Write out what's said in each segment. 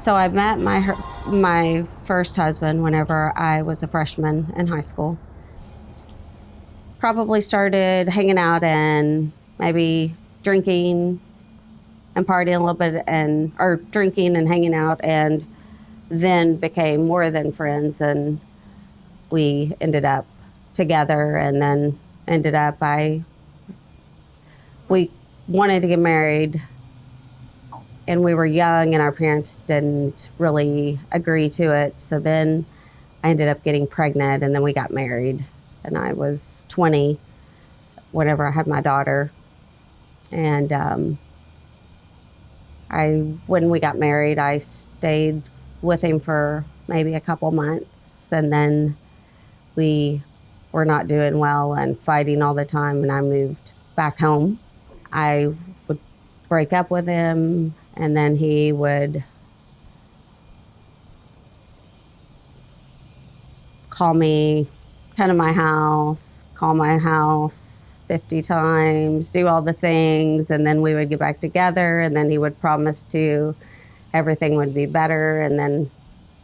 So I met my first husband whenever I was a freshman in high school. Probably started hanging out and maybe drinking and partying a little bit or drinking and hanging out, and then became more than friends, and we ended up together, and then we wanted to get married, and we were young and our parents didn't really agree to it. So then I ended up getting pregnant, and then we got married, and I was 20 whenever I had my daughter. And when we got married, I stayed with him for maybe a couple months, and then we were not doing well and fighting all the time, and I moved back home. I would break up with him, and then he would call me, come to my house, call my house 50 times, do all the things, and then we would get back together, and then he would promise everything would be better, and then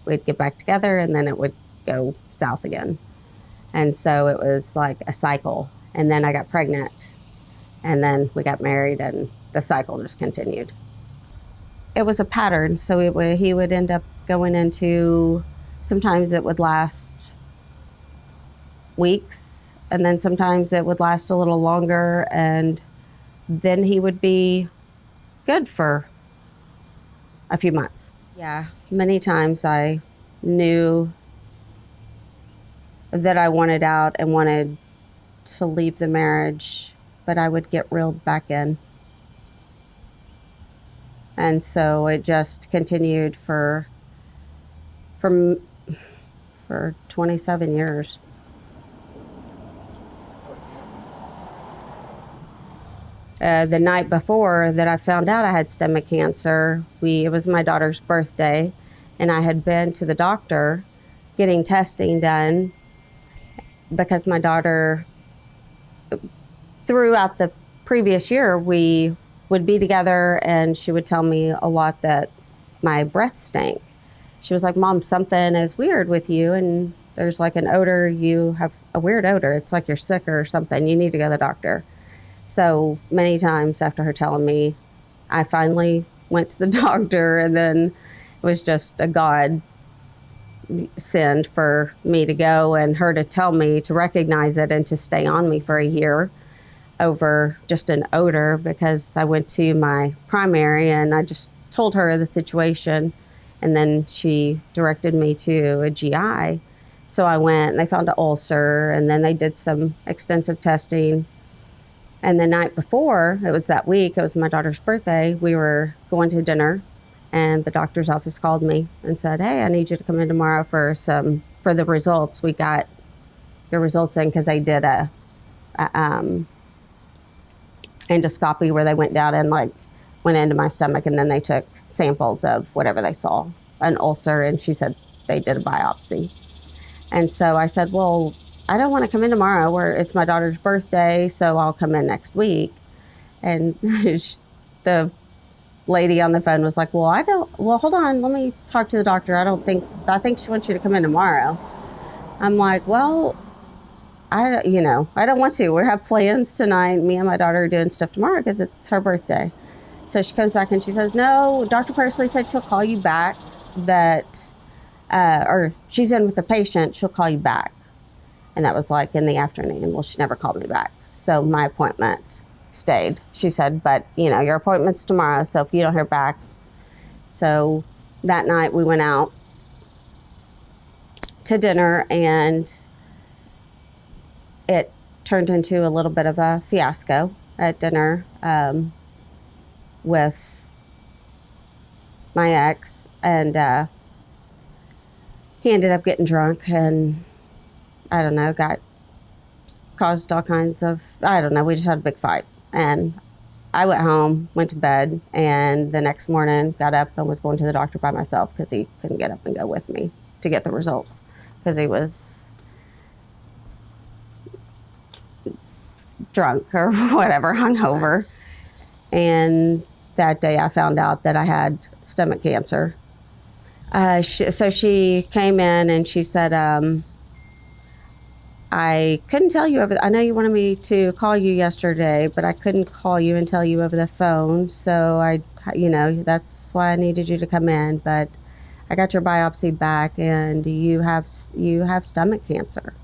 we'd get back together, and then it would go south again. And so it was like a cycle. And then I got pregnant, and then we got married, and the cycle just continued. It was a pattern. So he would end up going into, sometimes it would last weeks, and then sometimes it would last a little longer, and then he would be good for a few months. Yeah, many times I knew that I wanted out and wanted to leave the marriage, but I would get reeled back in. And so it just continued for 27 years. The night before that I found out I had stomach cancer, it was my daughter's birthday, and I had been to the doctor getting testing done because my daughter, throughout the previous year, we would be together, and she would tell me a lot that my breath stank. She was like, "Mom, something is weird with you, and there's like an odor, you have a weird odor. It's like you're sick or something. You need to go to the doctor." So many times after her telling me, I finally went to the doctor, and then it was just a God send for me to go and her to tell me to recognize it and to stay on me for a year over just an odor, because I went to my primary and I just told her the situation, and then she directed me to a GI. So I went, and they found an ulcer, and then they did some extensive testing. And the night before, it was that week, it was my daughter's birthday, we were going to dinner, and the doctor's office called me and said, "Hey, I need you to come in tomorrow for the results. We got your results in," because they did a endoscopy where they went down and went into my stomach, and then they took samples of whatever they saw, an ulcer, and she said they did a biopsy. And so I said, "Well, I don't want to come in tomorrow, it's my daughter's birthday, so I'll come in next week." And the lady on the phone was like, well, hold on, let me talk to the doctor. I think she wants you to come in tomorrow. I'm like, well, I don't want to. We have plans tonight. Me and my daughter are doing stuff tomorrow because it's her birthday. So she comes back and she says, "No, Dr. Persley said she'll call you back, or she's in with a patient, she'll call you back." And that was in the afternoon. Well, she never called me back. So my appointment stayed. She said, "But your appointment's tomorrow, so if you don't hear back." So that night we went out to dinner, and it turned into a little bit of a fiasco at dinner with my ex, and he ended up getting drunk, and I don't know, caused all kinds of, we just had a big fight. And I went home, went to bed, and the next morning got up and was going to the doctor by myself because he couldn't get up and go with me to get the results because he was drunk or whatever, hungover. And that day I found out that I had stomach cancer. So she came in and she said, I couldn't tell you I know you wanted me to call you yesterday, but I couldn't call you and tell you over the phone. So that's why I needed you to come in. But I got your biopsy back, and you have stomach cancer.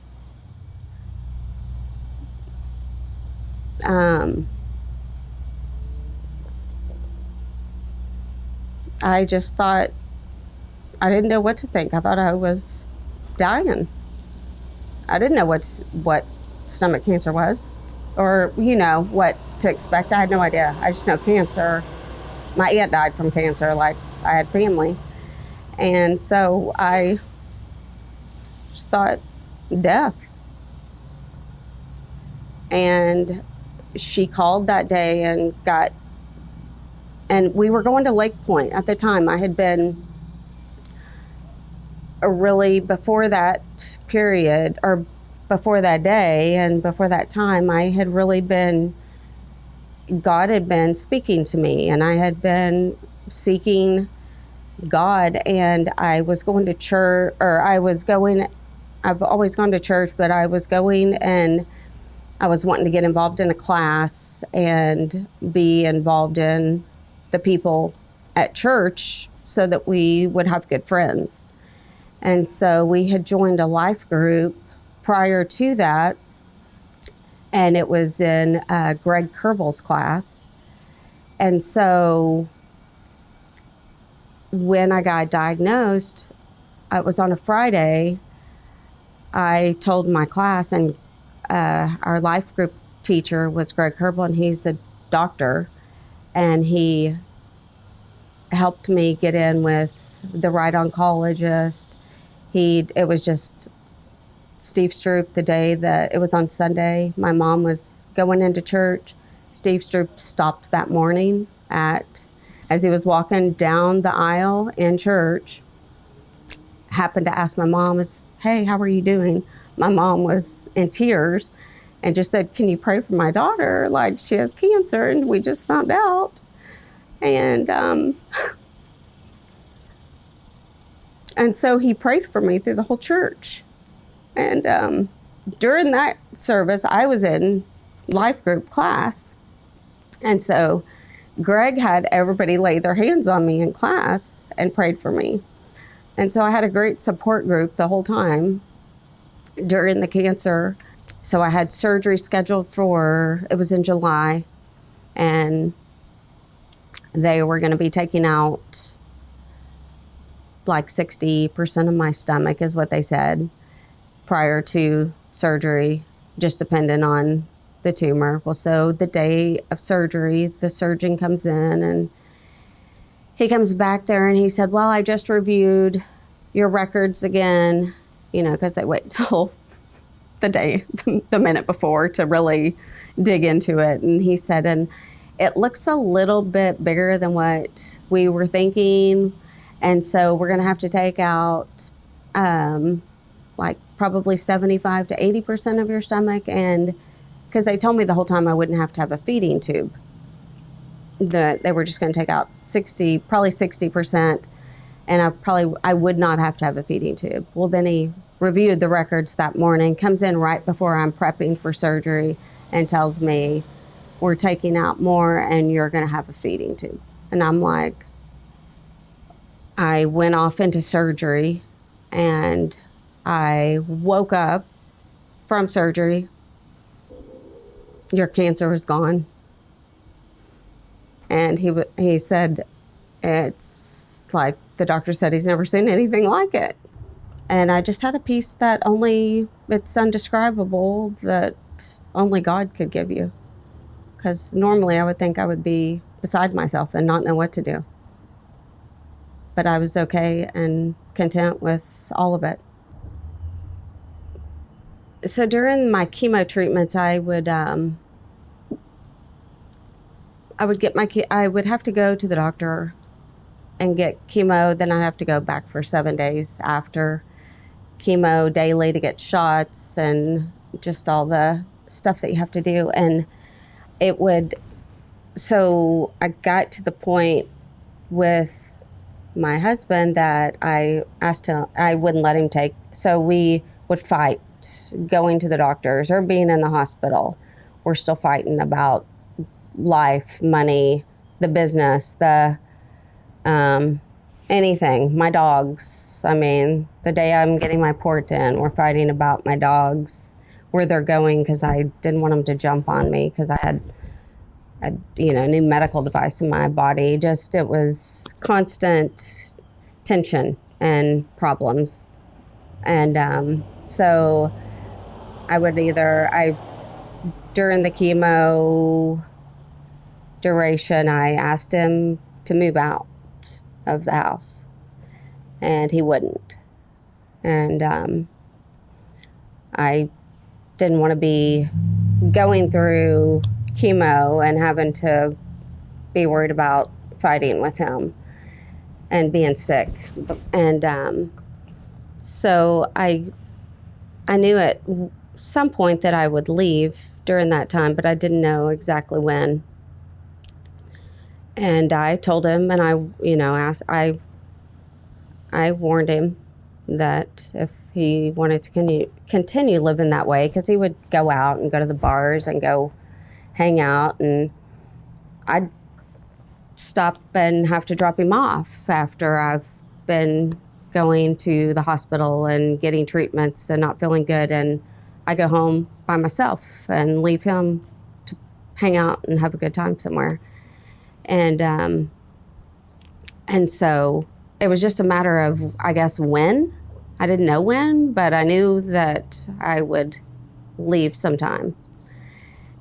I just thought, I didn't know what to think. I thought I was dying. I didn't know what stomach cancer was, or what to expect. I had no idea. I just know cancer. My aunt died from cancer. Like, I had family, and so I just thought death. And she called that day and we were going to Lake Point at the time. I had been before that period, or before that day and before that time, I had really been, God had been speaking to me, and I had been seeking God, and I was going to church, I've always gone to church, but I was going, and I was wanting to get involved in a class and be involved in the people at church so that we would have good friends. And so we had joined a life group prior to that, and it was in Greg Kerbel's class. And so when I got diagnosed, it was on a Friday, I told my class, and our life group teacher was Greg Kerbel, and he's a doctor, and he helped me get in with the right oncologist. It was just Steve Stroop. The day that it was on Sunday, my mom was going into church. Steve Stroop stopped that morning as he was walking down the aisle in church, happened to ask my mom, hey, how are you doing? My mom was in tears and just said, can you pray for my daughter? Like, she has cancer and we just found out. And so he prayed for me through the whole church. And during that service, I was in life group class. And so Greg had everybody lay their hands on me in class and prayed for me. And so I had a great support group the whole time during the cancer. So I had surgery scheduled it was in July, and they were going to be taking out like 60% of my stomach is what they said prior to surgery, just depending on the tumor. Well, so the day of surgery, the surgeon comes in and he comes back there and he said, well, I just reviewed your records again, because they wait till the minute before to really dig into it. And he said, and it looks a little bit bigger than what we were thinking. And so we're going to have to take out like probably 75 to 80% of your stomach. And because they told me the whole time I wouldn't have to have a feeding tube. They were just going to take out probably 60%, and I would not have to have a feeding tube. Well, then he reviewed the records that morning, comes in right before I'm prepping for surgery, and tells me, we're taking out more and you're going to have a feeding tube. And I'm like, I went off into surgery, and I woke up from surgery. Your cancer was gone. And he said, it's like, the doctor said he's never seen anything like it. And I just had a peace that it's undescribable, that only God could give you. Because normally I would think I would be beside myself and not know what to do. But I was okay and content with all of it. So during my chemo treatments, I would have to go to the doctor and get chemo. Then I'd have to go back for 7 days after chemo daily to get shots and just all the stuff that you have to do. And so I got to the point with my husband that I asked him, I wouldn't let him take. So we would fight going to the doctors or being in the hospital. We're still fighting about life, money, the business, the anything. My dogs. I mean, the day I'm getting my port in, we're fighting about my dogs, where they're going, because I didn't want them to jump on me because I had a new medical device in my body. Just it was constant tension and problems, and so I would during the chemo duration, I asked him to move out of the house, and he wouldn't. And I didn't want to be going through chemo and having to be worried about fighting with him and being sick. And so I knew at some point that I would leave during that time, but I didn't know exactly when. And I told him, and I warned him that if he wanted to continue living that way, because he would go out and go to the bars and go hang out, and I'd stop and have to drop him off after I've been going to the hospital and getting treatments and not feeling good, and I go home by myself and leave him to hang out and have a good time somewhere. And so it was just a matter of, I guess, when. I didn't know when, but I knew that I would leave sometime.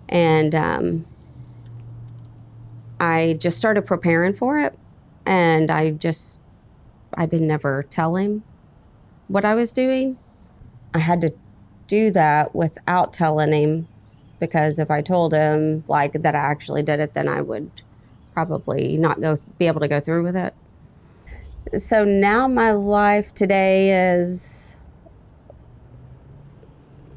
And I just started preparing for it, and I didn't ever tell him what I was doing. I had to do that without telling him, because if I told him like that I actually did it, then I would probably not be able to go through with it. So now my life today is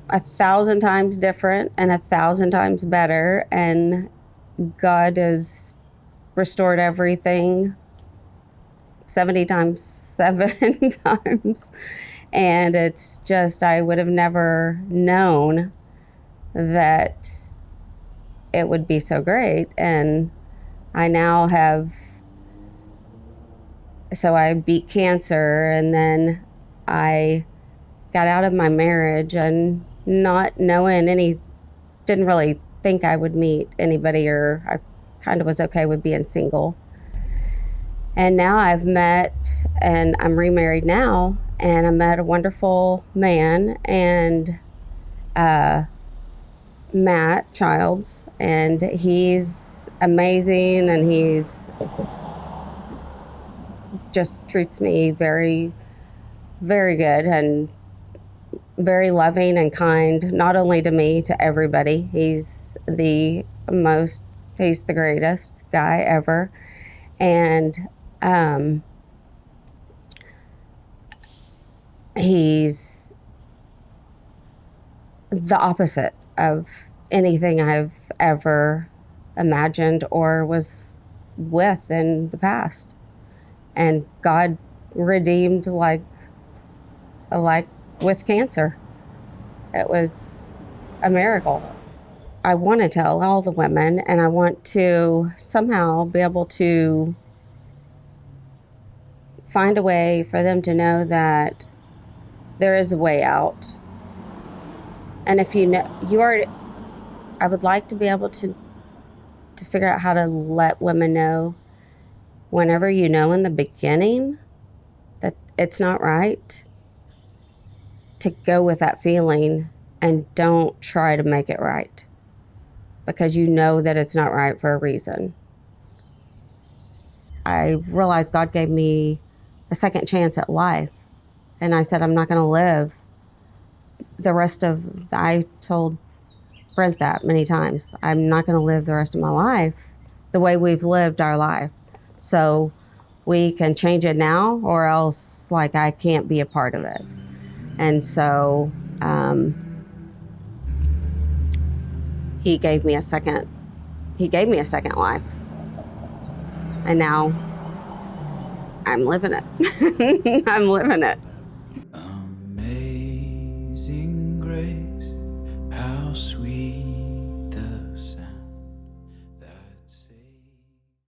1,000 times different and 1,000 times better, and God has restored everything 70 times 7 times. And it's just, I would have never known that it would be so great. And I now so I beat cancer, and then I got out of my marriage and not knowing didn't really think I would meet anybody, or I kind of was okay with being single. And now I've met, and I'm remarried now, and I met a wonderful man, and Matt Childs, and he's amazing, and he's just treats me very, very good and very loving and kind, not only to me, to everybody. He's the greatest guy ever. And he's the opposite of anything I've ever imagined or was with in the past. And God redeemed like with cancer. It was a miracle. I want to tell all the women, and I want to somehow be able to find a way for them to know that there is a way out. And if I would like to be able to figure out how to let women know, whenever you know in the beginning that it's not right, to go with that feeling and don't try to make it right, because you know that it's not right for a reason. I realized God gave me a second chance at life, and I said I'm not going to live I told Brent that many times. I'm not going to live the rest of my life the way we've lived our life. So we can change it now, or else like I can't be a part of it. And so he gave me a second life. And now I'm living it. I'm living it.